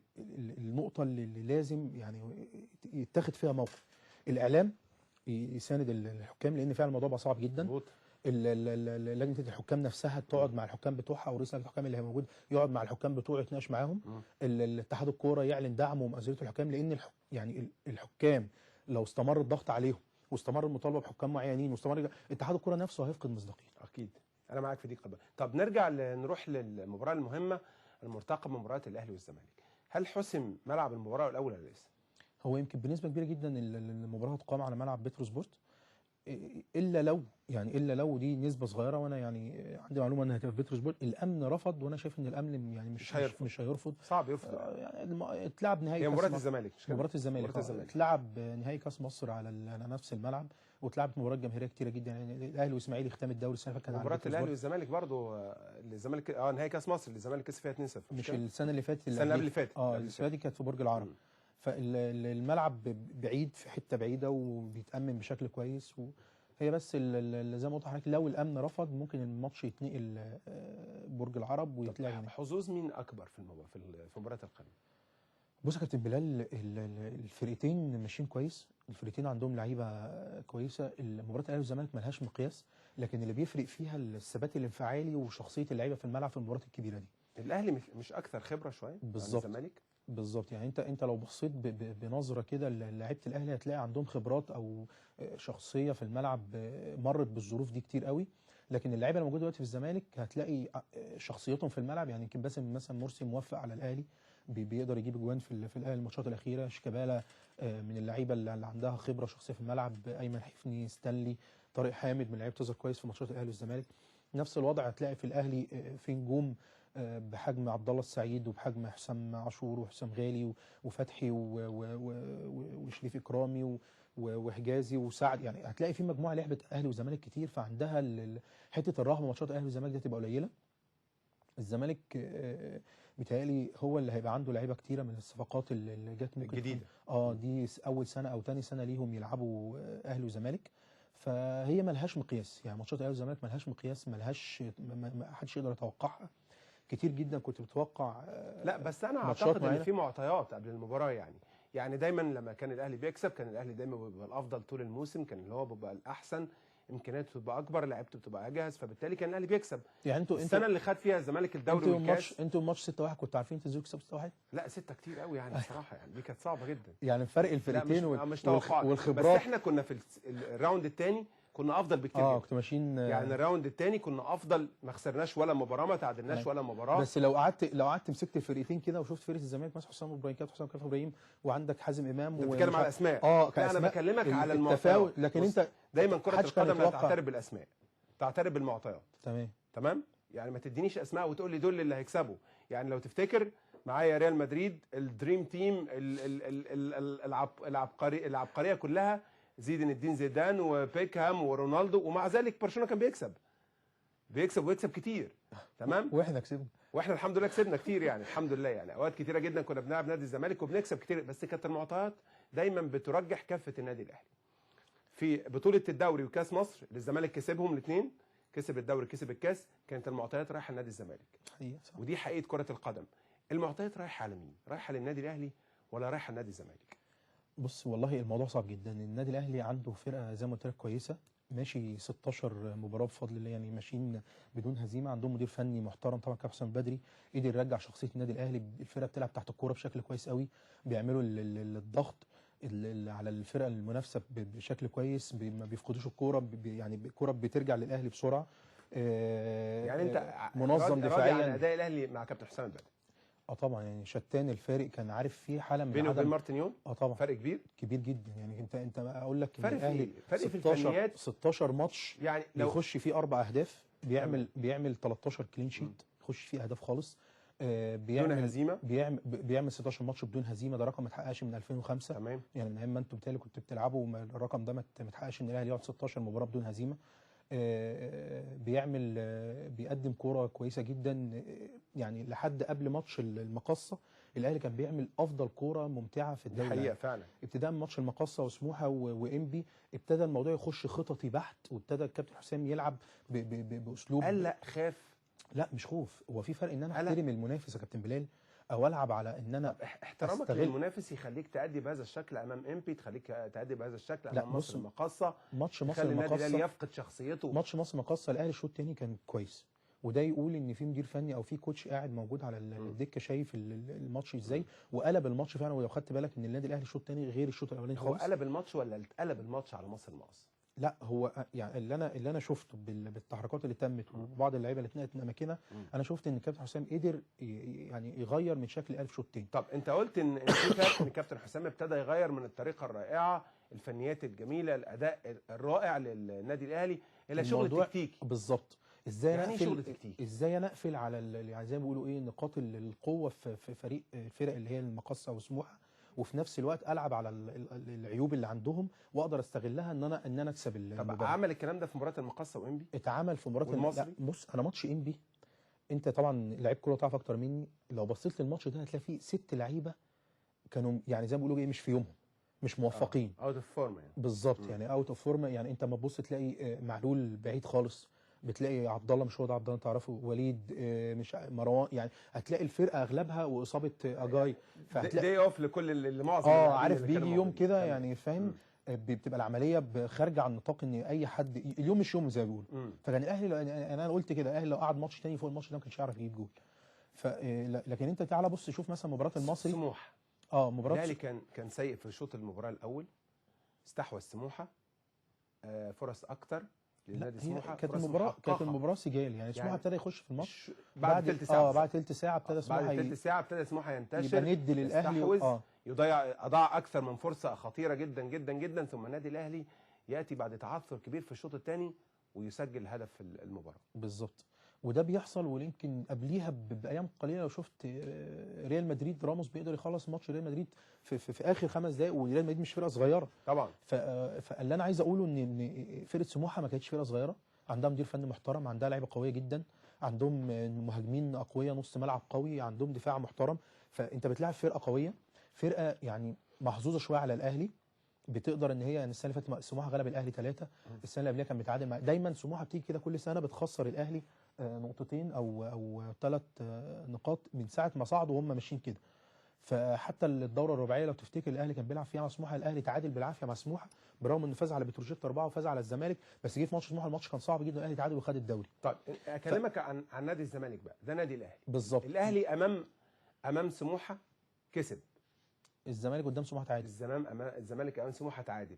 النقطه اللي لازم يعني يتاخد فيها موقف، الاعلام يساند الحكام، لان فعلا الموضوع بقى صعب جدا. مظبوط. لجنه الحكام نفسها تقعد مع الحكام بتوعها، او رئيس لجنه الحكام اللي هي موجود يقعد مع الحكام بتوعه يتناقش معاهم. الاتحاد الكوره يعلن دعمه ومؤازرته الحكام، لان يعني الحكام لو استمر الضغط عليهم واستمر المطالبه بحكام معينين واستمر اتحاد الكوره نفسه هيفقد مصداقيته. اكيد انا معاك في دي قبل. طب نرجع نروح للمباراه المهمه المرتقبه من مباراه الاهلي والزمالك. هل حسم ملعب المباراه الاول ولا لسه؟ هو يمكن بنسبه كبيره جدا المباراه هتقام على ملعب بترو سبورت، الا لو دي نسبه صغيره، وانا يعني عندي معلومه انها هتبقى في بترو سبورت. الامن رفض، وانا شايف ان الامن يعني مش هيرفض. صعب يرفض. يعني اتلعب نهائي هي مباراه الزمالك، مش كده؟ مباراه الزمالك اتلعب نهائي كاس مصر على نفس الملعب، واتلعبت مباريات جماهيريه كتيره جدا. يعني الاهلي والاسماعيلي ختام الدوري السنه اللي فاتت مباراه الاهلي والزمالك برضو الزمالك نهائي كاس مصر اللي الزمالك كسب فيها 2-0. مش السنه اللي فاتت، السنه اللي فاتت. السنه دي كانت في برج العرب. فالملعب بعيد في حته بعيده وبيتامن بشكل كويس، هي بس زي ما قلت لحضرتك لو الامن رفض ممكن الماتش يتنقل برج العرب ويتلعب. حظوظ مين اكبر في مباراه القمه؟ بص يا كابتن بلال، الفرقتين ماشيين كويس، الفرقتين عندهم لعيبه كويسه. مباراه الاهلي والزمالك ملهاش مقياس، لكن اللي بيفرق فيها الثبات الانفعالي وشخصيه اللعيبه في الملعب في المباريات الكبيره دي. الاهلي مش اكثر خبره شويه عن الزمالك؟ بالظبط. يعني انت لو بصيت بنظره كده لعيبه الاهلي هتلاقي عندهم خبرات او شخصيه في الملعب مرت بالظروف دي كتير قوي، لكن اللعيبه اللي موجوده دلوقتي في الزمالك هتلاقي شخصيتهم في الملعب. يعني يمكن باسم مثلا مرسي موفق على الاهلي، بيقدر يجيب اجوان في الاهلي الماتشات الاخيره. شيكابالا من اللعيبه اللي عندها خبره شخصيه في الملعب. ايمن حفني، ستانلي، طارق حامد من اللعيبه بتظهر كويس في ماتشات الاهلي والزمالك. نفس الوضع هتلاقي في الاهلي في نجوم بحجم عبد الله السعيد وبحجم حسام عاشور وحسام غالي وفتحي وشريف اكرامي وحجازي وسعد. يعني هتلاقي في مجموعه لعبه اهلي وزمالك كتير، فعندها حته الرهبه ماتشات الاهلي والزمالك دي تبقى قليله. الزمالك بيتهيألي هو اللي هيبقى عنده لعيبه كتيره من الصفقات اللي جت ممكن الجديده. دي اول سنه او ثاني سنه ليهم يلعبوا اهلي وزمالك، فهي ملهاش مقياس. يعني ماتشات الاهلي والزمالك ملهاش مقياس، ما حدش يقدر يتوقعها. كتير جدا كنت متوقع لا بس انا اعتقد ان في معطيات قبل المباراه. يعني دايما لما كان الاهلي بيكسب كان الاهلي دايما بيبقى الافضل طول الموسم، كان اللي هو بيبقى الاحسن، امكانياته بتبقى اكبر، لعيبته بتبقى اجهز، فبالتالي كان الاهلي بيكسب. يعني انتوا السنه اللي خد فيها الزمالك الدوري والكاس، انتوا الماتش 6-1 كنتوا عارفين تنزلوا تكسبوا 6-1؟ لا 6 كتير قوي يعني بصراحه، يعني دي كانت صعبه جدا. يعني فرق الفرقتين مش توقعات والخبرات. بس احنا كنا في الراوند الثاني كنا افضل بكتير. كنتوا ماشيين يعني الراوند الثاني كنا افضل، ما خسرناش ولا مباراه، ما تعادلناش ولا مباراه. بس لو قعدت مسكت الفرقتين كده وشفت فرقه الزمالك مثلا حسام ابراهيم كابتن حسام ابراهيم وعندك حازم امام بتتكلم على الاسماء. انا بكلمك على المعطيات. لكن انت دايما كره القدم لا تعترف بالاسماء، تعترف بالمعطيات. تمام. يعني ما تدينيش اسماء وتقول لي دول اللي هيكسبوا. يعني لو تفتكر معايا ريال مدريد الدريم تيم العبقريه كلها، زين الدين زيدان وبيكهام ورونالدو، ومع ذلك برشلونه كان بيكسب ويكسب كتير. تمام. واحنا كسبنا، واحنا الحمد لله كسبنا كتير. يعني الحمد لله، يعني اوقات كتيره جدا كنا بنلعب نادي الزمالك وبنكسب كتير، بس كانت المعطيات دايما بترجح كفه النادي الاهلي. في بطوله الدوري وكاس مصر للزمالك كسبهم الاثنين، كسب الدوري كسب الكاس، كانت المعطيات رايحه لنادي الزمالك. ودي حقيقه كره القدم. المعطيات رايحه على مين؟ رايحه للنادي الاهلي ولا رايحه لنادي الزمالك؟ بص والله الموضوع صعب جدا. النادي الاهلي عنده فرقه زي ما قلت لك كويسه، ماشي 16 مباراه بفضل الله، يعني ماشيين بدون هزيمه. عندهم مدير فني محترم طبعا كابتن حسام بدري، قدر يرجع شخصيه النادي الاهلي. الفرقه بتلعب تحت الكوره بشكل كويس قوي، بيعملوا الضغط على الفرقه المنافسه بشكل كويس، ما بيفقدوش الكوره، يعني الكوره بترجع للاهلي بسرعه. يعني انت منظم دفاعيا. على اداء الاهلي مع كابتن حسام بدري؟ طبعا، يعني شتان الفارق، كان عارف في حاله من بينه وبين مارتينيون. طبعا فرق كبير جدا. يعني انت اقول لك فرق الاهلي في الفنيات 16 ماتش، يعني لو يخش فيه 4 اهداف، بيعمل 13 كلين شيت، يخش فيه اهداف خالص. بدون هزيمه. بيعمل 16 ماتش بدون هزيمه، ده رقم ما اتحققش من 2005. تمام. يعني من ايام ما انتم بالتالي كنتوا بتلعبوا الرقم ده ما اتحققش ان الاهلي يقعد 16 مباراه بدون هزيمه. بيعمل بيقدم كوره كويسه جدا. يعني لحد قبل ماتش المقصه الاهلي كان بيعمل افضل كوره ممتعه في الدوري. الحقيقه فعلا ابتداء من ماتش المقصه وسموحه وانبي ابتدى الموضوع يخش خططي بحت، وابتدى الكابتن حسام يلعب باسلوب. قلق، خاف؟ لا مش خوف، هو في فرق ان انا احترم المنافس يا كابتن بلال، او العب على ان انا احترامك للمنافس يخليك تأدي بهذا الشكل امام امبي، تخليك تأدي بهذا الشكل امام مصر المقاصه. ماتش مصر المقاصه النادي يفقد شخصيته. ماتش مصر المقاصه الاهلي الشوط الثاني كان كويس، وده يقول ان في مدير فني او في كوتش قاعد موجود على الدكه شايف الماتش ازاي، وقلب الماتش فعلا. ولو خدت بالك ان النادي الاهلي الشوط الثاني غير الشوط الاولاني خالص. هو قلب الماتش ولا اتقلب الماتش على مصر المقاصه؟ لا هو يعني اللي انا شفته بالتحركات اللي تمت وبعض اللعيبه اللي اتنقلت من اماكنها، انا شفت ان الكابتن حسام قدر يعني يغير من شكل الاهلي في الشوط الثاني. طب انت قلت ان في فرق، ان الكابتن حسام ابتدى يغير من الطريقه الرائعه، الفنيات الجميله، الاداء الرائع للنادي الاهلي الى شغل تكتيكي. بالظبط. ازاي يعني شغل تكتيكي؟ ازاي انا اقفل على يعني زي ما بيقولوا ايه نقاط القوه في فريق الفرق اللي هي المقصه وسموحه، وفي نفس الوقت العب على العيوب اللي عندهم واقدر استغلها ان انا اكسب المباراه. طب عمل الكلام ده في مباراه المقصه وانبي؟ اتعمل في مباراه المصري. بص انا ماتش انبي، انت طبعا لعيب كوره تعرف اكتر مني، لو بصيت للماتش ده هتلاقي فيه 6 لعيبه كانوا يعني زي ما بيقولوا ايه مش في يومهم، مش موفقين. اوت اوف فورم يعني. بالظبط. يعني اوت اوف فورم. يعني انت لما تبص تلاقي معلول بعيد خالص، بتلاقي عبد الله مش هو ده عبد الله تعرفه، وليد مش مروان، يعني هتلاقي الفرقه اغلبها واصابه اجاي، فهتلاقي دي اوف لكل اللي معظم عارف بيجي يوم كده يعني فاهم، بتبقى العمليه خارجه عن نطاق ان اي حد اليوم مش يوم زي ما بيقولوا. فكان الاهلي انا قلت كده الاهلي لو قعد ماتش تاني فوق الماتش ده ما كانش هيعرف يجيب جول. لكن انت تعالى بص شوف مثلا مباراه المصري سموحه. مباراه الاهلي كان سيء في شوط المباراه الاول، استحوذ سموحه، فرص اكتر للنادي سموحه. كانت المباراه سجال يعني سموحه ابتدى يخش في الماتش بعد ثلث ساعه. بعد ثلث ساعه ابتدى سموحه ينتشر، يبقى ند للاهلي، اضاع اكثر من فرصه خطيره جدا جدا جدا. ثم النادي الاهلي ياتي بعد تعثر كبير في الشوط الثاني ويسجل هدف في المباراه. بالظبط. وده بيحصل. ويمكن قبليها بايام قليله لو شفت ريال مدريد راموس بيقدر يخلص ماتش ريال مدريد في اخر 5 دقائق، وريال مدريد مش فرقه صغيره طبعا. فاللي انا عايز اقوله ان فرقه سموحه ما كانتش فرقه صغيره، عندها مدير فني محترم، عندها لعيبه قويه جدا، عندهم مهاجمين اقوياء، نص ملعب قوي، عندهم دفاع محترم. فانت بتلاعب فرقه قويه، فرقه يعني محظوظه شويه على الاهلي، بتقدر ان هي السنه اللي فاتت سموحه غلب الاهلي 3، السنه اللي قبلها كان بيتعادل دايما سموحه بتيجي كده كل سنه بتخسر الاهلي نقطتين او 3 نقاط من ساعه ما صعدوا وهم ماشيين كده. فحتى الدوره الرباعيه لو تفتكر الاهلي كان بيلعب فيها مع سموحه، الاهلي تعادل بالعافيه مع سموحه برغم انه فاز على بتروجيت 4 وفاز على الزمالك، بس جه في ماتش سموحه الماتش كان صعب جدا، الاهلي تعادل وخد الدوري. طيب اكلمك عن نادي الزمالك بقى، ده نادي الاهلي بالظبط. الاهلي امام سموحه كسب، الزمالك قدام سموحه تعادل، الزمالك امام سموحه تعادل،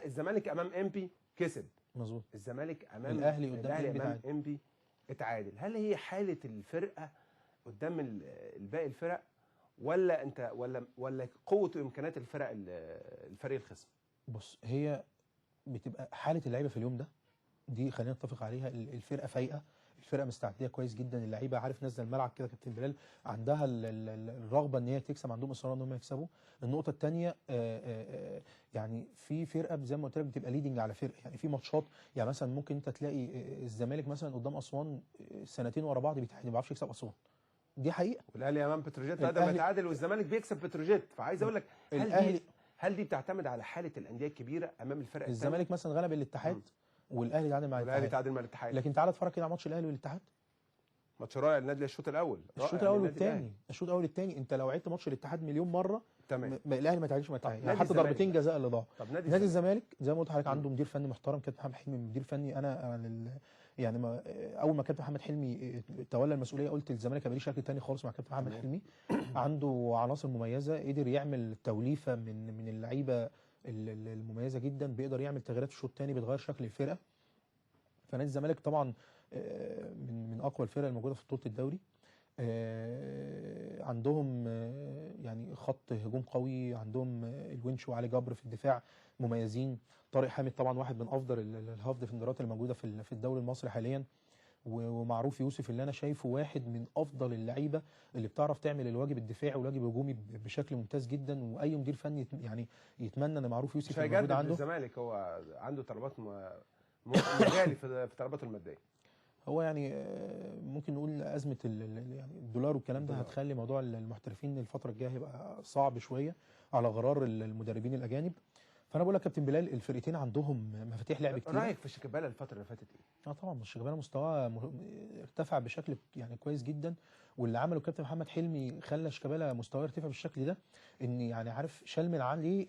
الزمالك امام امبي كسب، مظبوط، الزمالك امام الاهلي قدام امبي اتعادل. هل هي حاله الفرقه قدام الباقي الفرق، ولا انت ولا قوه وامكانيات الفريق الخصم؟ بص هي بتبقى حاله اللعيبه في اليوم ده، دي خلينا نتفق عليها، الفرقه فايقه، الفرقه مستعديه كويس جدا، اللعيبه عارف نازله الملعب كده كابتن بلال عندها الرغبه ان هي تكسب، عندهم اصرار ان هم يكسبوا. النقطه الثانيه يعني في فرقه زي ما قلت لك بتبقى ليدنج على فرقه، يعني في ماتشات يعني مثلا ممكن انت تلاقي الزمالك مثلا قدام اسوان سنتين ورا بعض ما بيعرفش يكسب اسوان، دي حقيقه. والاهلي امام بتروجيت قدم يتعادل والزمالك بيكسب بتروجيت. فعايز اقول لك هل دي بتعتمد على حاله الانديه الكبيره امام الفرق الثانيه؟ الزمالك مثلا غلب الاتحاد والاهلي تعادل مع الاتحاد، لكن تعالى اتفرج كده على ماتش الاهلي والاتحاد، ماتش رائع النادي الشوط الاول، الشوط الاول والثاني انت لو عدت ماتش الاتحاد مليون مره تمام الاهلي ما تعادلش مع الاتحاد، يعني حتى ضربتين جزاء اللي ضاعوا. نادي الزمالك زي ما قلت لحضرتك عنده مدير فني محترم، كابتن محمد حلمي مدير فني. انا يعني ما اول ما كابتن محمد حلمي تولى المسؤوليه قلت الزمالك هيبقى ليه شكل ثاني خالص مع كابتن محمد حلمي، عنده عناصر مميزه، قدر يعمل توليفه من اللعيبه المميزه جدا، بيقدر يعمل تغييرات في الشوط الثاني بتغير شكل الفرقه. فنادي الزمالك طبعا من اقوى الفرق الموجوده في بطوله الدوري، عندهم يعني خط هجوم قوي، عندهم الونش وعلي جبر في الدفاع مميزين، طارق حامد طبعا واحد من افضل الهاف ديفندرات الموجوده في الدوري المصري حاليا. ومعروف يوسف اللي انا شايفه واحد من افضل اللعيبه اللي بتعرف تعمل الواجب الدفاعي والواجب الهجومي بشكل ممتاز جدا، واي مدير فني يعني يتمنى ان معروف يوسف مش يبقى موجود هيجدد عنده. للزمالك، هو عنده طلبات غالي في طلباته الماديه. هو يعني ممكن نقول ازمه يعني الدولار والكلام ده هتخلي موضوع المحترفين الفتره الجايه هيبقى صعب شويه على غرار المدربين الاجانب. فانا بقول لك كابتن بلال الفرقتين عندهم مفاتيح لعب كتير. رايك في شيكابالا الفتره اللي فاتت ايه؟ طبعا شيكابالا مستواه ارتفع بشكل يعني كويس جدا، واللي عمله كابتن محمد حلمي خلى شيكابالا مستواه يرتفع بالشكل ده، ان يعني عارف شال من عليه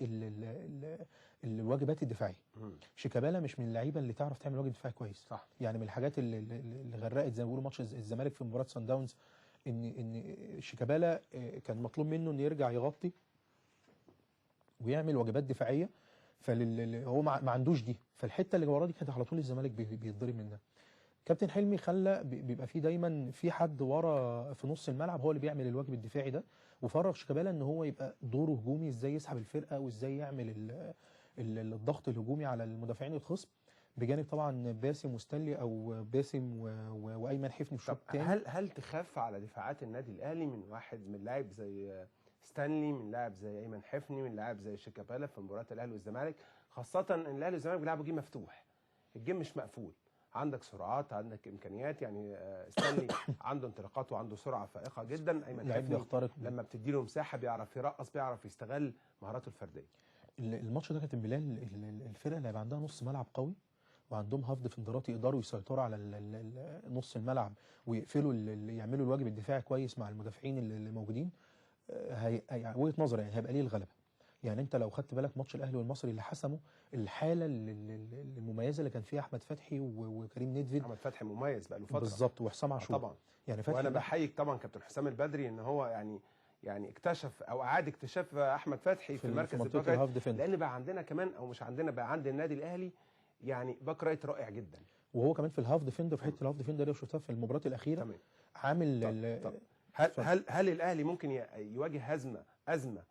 الواجبات الدفاعيه. شيكابالا مش من اللعيبه اللي تعرف تعمل واجب دفاعي كويس. صح. يعني من الحاجات اللي غرقت زي ما بيقولوا ماتش الزمالك في مباراه سان داونز، ان شيكابالا كان مطلوب منه انه يرجع يغطي ويعمل واجبات دفاعيه، هو ما عندوش دي، فالحته اللي وراه دي كانت على طول الزمالك بيتضرب منها. كابتن حلمي خلى بيبقى في دايما في حد ورا في نص الملعب هو اللي بيعمل الواجب الدفاعي ده، وفرغ شيكابالا ان هو يبقى دوره هجومي، ازاي يسحب الفرقه وازاي يعمل الضغط الهجومي على المدافعين الخصم، بجانب طبعا باسم وستانلي او باسم وايمن حفني في الشوط الثاني. هل تخاف على دفاعات النادي الاهلي من واحد من لاعب زي ستانلي، من لاعب زي ايمن حفني، من لاعب زي شيكابالا في مباراه الاهلي والزمالك، خاصه ان الاهلي والزمالك بيلعبوا جيم مفتوح، الجيم مش مقفول، عندك سرعات، عندك امكانيات، يعني ستانلي عنده انطلاقات وعنده سرعه فائقه جدا، ايمن حفني لما بتدي له مساحه بيعرف يرقص، بيعرف يستغل مهاراته الفرديه. الماتش ده كابتن بلال الفرقه اللي هيبقى عندها نص ملعب قوي وعندهم هاف ديفندرات يقدروا يسيطروا على نص الملعب ويقفلوا يعملوا الواجب الدفاعي كويس مع المدافعين اللي موجودين، وجهه نظري يعني هيبقى ليه الغلبه. يعني انت لو خدت بالك ماتش الاهلي والمصري اللي حسمه، الحاله المميزه اللي كان فيها احمد فتحي وكريم نيدفيد. احمد فتحي مميز بقى له فتره بالظبط، وحسام عاشور طبعا. يعني فتحي، وانا بحييك طبعا كابتن حسام البدري ان هو يعني اكتشف او اعاد اكتشاف احمد فتحي في المركز الباك، لان بقى عندنا كمان، او مش عندنا، بقى عند النادي الاهلي يعني باك رايت رائع جدا، وهو كمان في الهاف ديفندر، في حته الهاف ديفندر اللي شفتها في المباراه الاخيره تمام. عامل طب هل الاهلي ممكن يواجه ازمه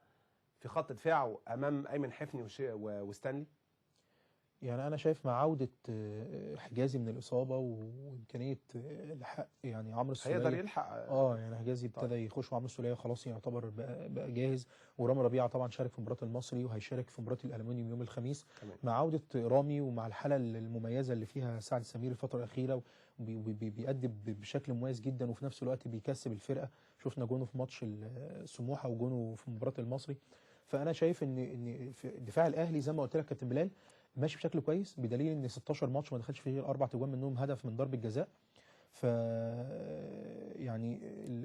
في خط دفاعه امام ايمن حفني وستانلي؟ يعني انا شايف مع عوده حجازي من الاصابه وامكانيه الحق يعني عمرو السوليه هيقدر يلحق. يعني حجازي ابتدى يخش، وعمرو السوليه خلاص يعتبر بقى جاهز، ورامي ربيعه طبعا شارك في مباراه المصري وهيشارك في مباراه الالومنيوم يوم الخميس. مع عوده رامي ومع الحاله المميزه اللي فيها سعد سمير الفتره الاخيره، بيأدي بشكل مميز جدا، وفي نفس الوقت بيكسب الفرقه، شفنا جونه في ماتش سموحه وجونه في مباراه المصري. فانا شايف ان في دفاع الاهلي زي ما قلت لك كابتن بلال ماشي بشكل كويس، بدليل ان 16 ماتش ما دخلش فيه غير 4 اجوان منهم هدف من ضربه جزاء. ف يعني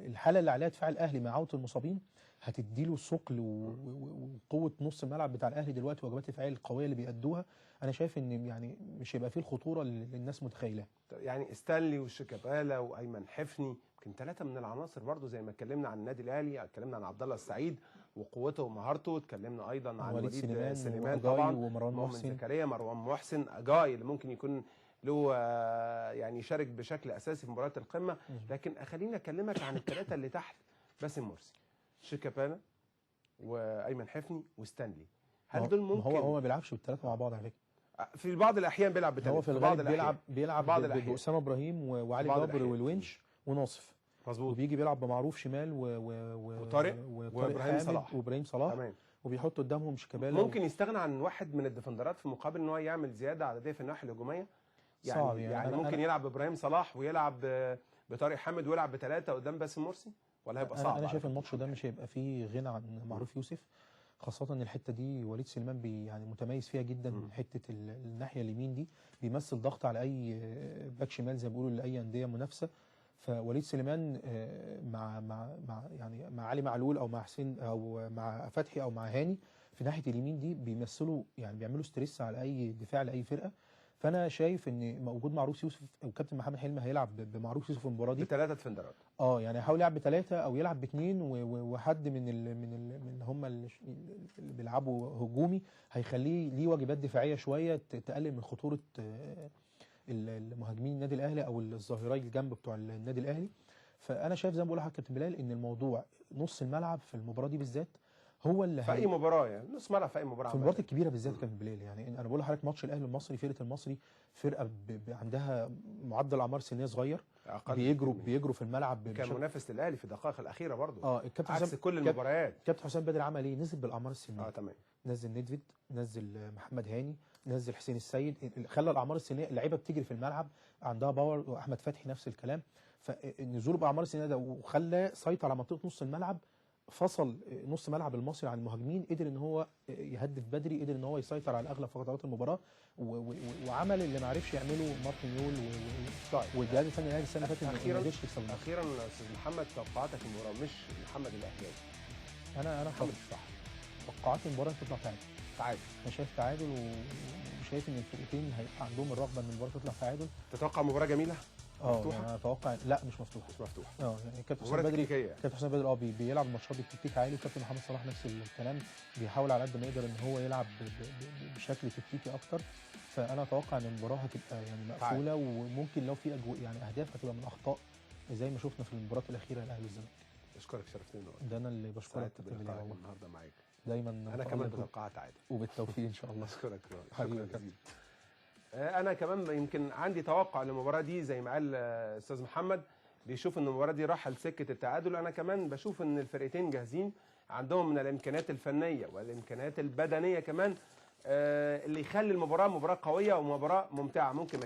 الحاله اللي عليها دفاع الاهلي مع عوده المصابين هتدي له ثقل وقوه نص الملعب بتاع الاهلي دلوقتي، وجبات الدفاعيه القويه اللي بيأدوها، انا شايف ان يعني مش هيبقى فيه الخطوره اللي الناس متخيلها. يعني ستانلي وشيكابالا وايمن حفني يمكن 3 من العناصر برضو، زي ما اتكلمنا عن النادي الاهلي، اتكلمنا عن عبد الله السعيد وقوته ومهارته، اتكلمنا ايضا عن وليد سليمان طبعا، ومروان محسن، زكريا، مروان محسن، اجاي اللي ممكن يكون له يعني يشارك بشكل اساسي في مباراه القمه. لكن خليني اكلمك عن الثلاثه اللي تحت باسم مرسي، شيكابالا وايمن حفني وستانلي. هل دول ممكن؟ هو ما بيلعبش بالثلاثه مع بعض على فكره، في بعض الاحيان بيلعب بثلاثه، هو في الغالب بيلعب باسامه ابراهيم وعلي جابر والونش وناصف، مظبوط، وبيجي بيلعب بمعروف شمال وطارق وابراهيم صلاح تمام، وبيحط قدامهم شيكابالا. ممكن يستغنى عن واحد من الديفندرات في مقابل ان هو يعمل زياده عدديه في الناحيه الهجوميه؟ يعني صعب يعني ممكن يلعب بابراهيم صلاح ويلعب بطارق حامد ويلعب بثلاثه قدام باسم مرسي، ولا هيبقى صعب؟ انا شايف الماتش ده مش هيبقى فيه غنى عن معروف يوسف، خاصة ان الحتة دي وليد سليمان يعني متميز فيها جدا. حتة الناحية اليمين دي بيمثل ضغط على اي باك شمال زي ما بيقولوا لاي اندية منافسة. فوليد سليمان مع علي معلول او مع حسين او مع فتحي او مع هاني في ناحية اليمين دي بيمثلوا، يعني بيعملوا ستريس على اي دفاع لاي فرقة. فانا شايف ان وجود معروف يوسف وكابتن محمد حلمي هيلعب بمعروف يوسف في المباراه دي بثلاثه ديفندرات، يعني هيحاول يلعب بثلاثه او يلعب باثنين، وحد من هم اللي بيلعبوا هجومي هيخليه ليه واجبات دفاعيه شويه تقلل من خطوره المهاجمين النادي الاهلي او الظهيري الجنب بتوع النادي الاهلي. فانا شايف زي ما بقول لحضرتك كابتن بلال ان الموضوع نص الملعب في المباراه دي بالذات هو اللي في اي مباراه، يعني نص ملعب في اي مباراه. في المباريات الكبيره بالذات كان بليل. يعني انا بقول لحضرتك ماتش الاهلي المصري، فرقه المصري فرقه عندها معدل اعمار سنيه صغير، بيجروا في الملعب كان منافس للاهلي في الدقائق الاخيره برضه. الكابتن عكس كل المباريات. الكابتن حسام بدري عمل ايه؟ نزل بالاعمار السنيه. تمام. نزل ندفد، نزل محمد هاني، نزل حسين السيد، خلى الاعمار السنيه اللعيبه بتجري في الملعب عندها باور، واحمد فتحي نفس الكلام. فالنزول باعمار السنيه ده وخلى سيطر على منطقه نص الملعب، فصل نص ملعب المصري عن المهاجمين، قدر ان هو يهدف بدري، قدر ان هو يسيطر على اغلب فترات المباراه، وعمل اللي ما عرفش يعمله مارتن يول والجهاز الفني الاهلي السنه اللي فاتت، ما قدرش يكسب. اخيرا استاذ محمد، توقعاتك المباراه مش محمد الاهلاوي. انا محمد صح. توقعاتي المباراه تطلع تعادل. انا شايف تعادل، وشايف ان الفرقتين هيبقى عندهم الرغبه ان المباراه تطلع تعادل. تتوقع مباراه جميله؟ مفتوحه؟ يعني انا اتوقع لا مش مفتوحه. يعني كابتن حسام بدري بيلعب ماتشات بالتكتيك عالي، وكابتن محمد صلاح نفس الكلام، بيحاول على قد ما يقدر ان هو يلعب بشكل تكتيكي اكتر. فانا اتوقع ان المباراه هتبقى يعني مقفوله، وممكن لو في يعني اهداف هتبقى من اخطاء زي ما شفنا في المباراه الاخيره الاهلي والزمالك. بشكرك، شرفتني النهارده. ده انا اللي بشكرك النهارده معاك. دايما انا كمان بتوقع تعادل وبالتوفيق ان شاء الله. اشكرك حبيبي. انا كمان يمكن عندي توقع للمباراه دي زي ما قال استاذ محمد، بيشوف ان المباراه دي رايحه لسكه التعادل. انا كمان بشوف ان الفرقتين جاهزين، عندهم من الامكانيات الفنيه والامكانيات البدنيه كمان اللي يخلي المباراه مباراه قويه ومباراه ممتعه. ممكن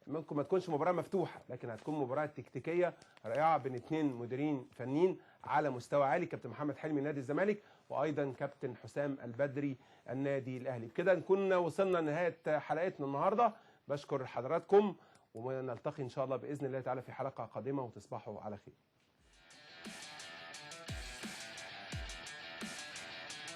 ما تكونش مباراه مفتوحه، لكن هتكون مباراه تكتيكيه رائعه بين اثنين مديرين فنيين على مستوى عالي، كابتن محمد حلمي نادي الزمالك، وايضا كابتن حسام البدري النادي الاهلي. بكده نكون وصلنا لنهايه حلقتنا النهارده. بشكر حضراتكم، ونلتقي ان شاء الله باذن الله تعالى في حلقه قادمه، وتصبحوا على خير.